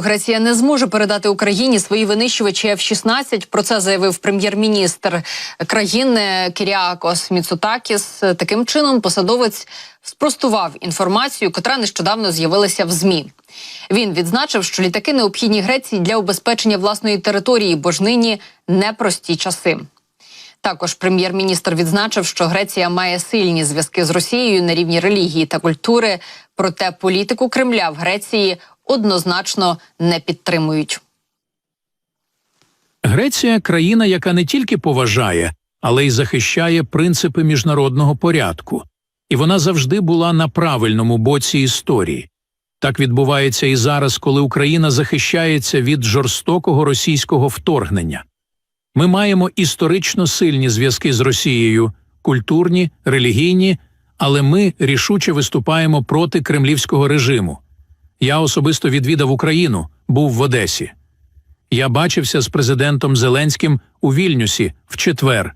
Греція не зможе передати Україні свої винищувачі F-16. Про це заявив прем'єр-міністр країни Кіріакос Міцотакіс. Таким чином, посадовець спростував інформацію, котра нещодавно з'явилася в ЗМІ. Він відзначив, що літаки необхідні Греції для убезпечення власної території, бо ж нині непрості часи. Також прем'єр-міністр відзначив, що Греція має сильні зв'язки з Росією на рівні релігії та культури, проте політику Кремля в Греції однозначно не підтримують. Греція – країна, яка не тільки поважає, але й захищає принципи міжнародного порядку. І вона завжди була на правильному боці історії. Так відбувається і зараз, коли Україна захищається від жорстокого російського вторгнення. Ми маємо історично сильні зв'язки з Росією, культурні, релігійні, але ми рішуче виступаємо проти кремлівського режиму. Я особисто відвідав Україну, був в Одесі. Я бачився з президентом Зеленським у Вільнюсі в четвер.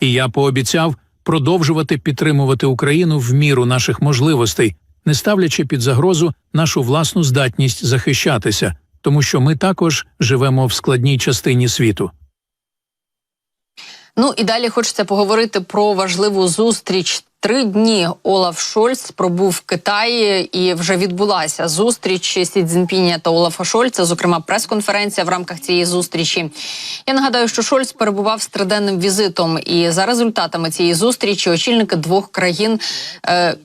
І я пообіцяв продовжувати підтримувати Україну в міру наших можливостей, не ставлячи під загрозу нашу власну здатність захищатися, тому що ми також живемо в складній частині світу. Ну і далі хочеться поговорити про важливу зустріч. 3 дні Олаф Шольц пробув в Китаї, і вже відбулася зустріч Сі Цзіньпіня та Олафа Шольца, зокрема прес-конференція в рамках цієї зустрічі. Я нагадаю, що Шольц перебував з триденним візитом, і за результатами цієї зустрічі очільники двох країн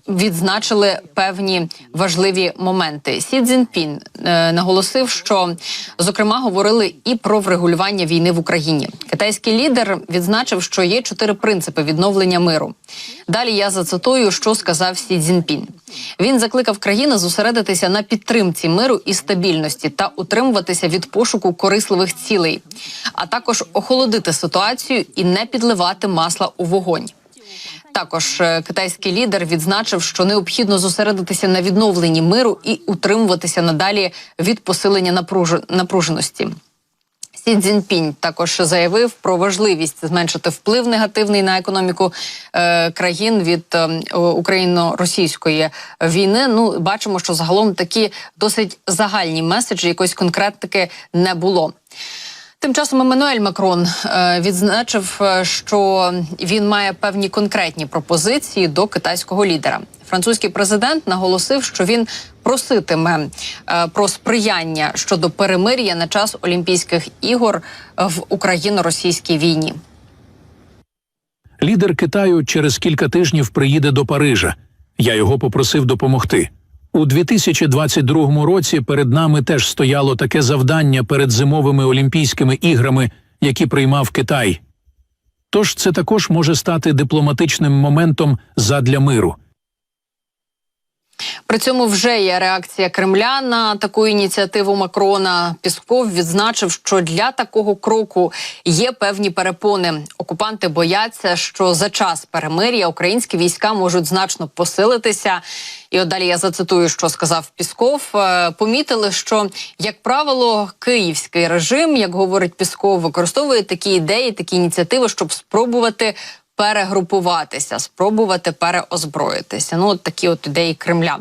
відзначили певні важливі моменти. Сі Цзіньпін наголосив, що, зокрема, говорили і про врегулювання війни в Україні. Китайський лідер відзначив, що є 4 принципи відновлення миру. Далі я зацитую, що сказав Сі Цзіньпін. Він закликав країни зосередитися на підтримці миру і стабільності та утримуватися від пошуку корисливих цілей, а також охолодити ситуацію і не підливати масла у вогонь. Також китайський лідер відзначив, що необхідно зосередитися на відновленні миру і утримуватися надалі від посилення напруженості. Сі Цзіньпінь також заявив про важливість зменшити вплив негативний на економіку країн від україно-російської війни. Ну, бачимо, що загалом такі досить загальні меседжі, якоїсь конкретики не було. Тим часом Еммануель Макрон відзначив, що він має певні конкретні пропозиції до китайського лідера. Французький президент наголосив, що він проситиме про сприяння щодо перемир'я на час Олімпійських ігор в україно-російській війні. Лідер Китаю через кілька тижнів приїде до Парижа. Я його попросив допомогти. У 2022 році перед нами теж стояло таке завдання перед зимовими Олімпійськими іграми, які приймав Китай. Тож це також може стати дипломатичним моментом задля миру. При цьому вже є реакція Кремля на таку ініціативу Макрона. Пісков відзначив, що для такого кроку є певні перепони. Окупанти бояться, що за час перемир'я українські війська можуть значно посилитися. І от далі я зацитую, що сказав Пісков. Помітили, що, як правило, київський режим, як говорить Пісков, використовує такі ідеї, такі ініціативи, щоб спробувати перегрупуватися, спробувати переозброїтися. Ну, от такі от ідеї Кремля.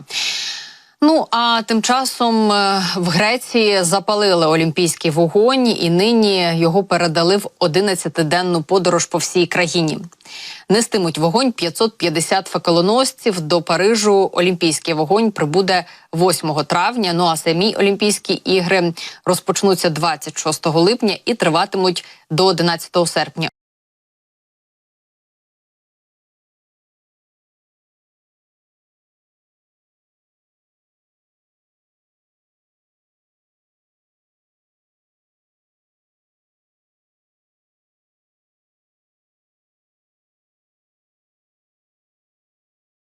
Ну, а тим часом в Греції запалили олімпійський вогонь, і нині його передали в 11-денну подорож по всій країні. Нестимуть вогонь 550 факелоносців. До Парижу олімпійський вогонь прибуде 8 травня, ну а самі Олімпійські ігри розпочнуться 26 липня і триватимуть до 11 серпня.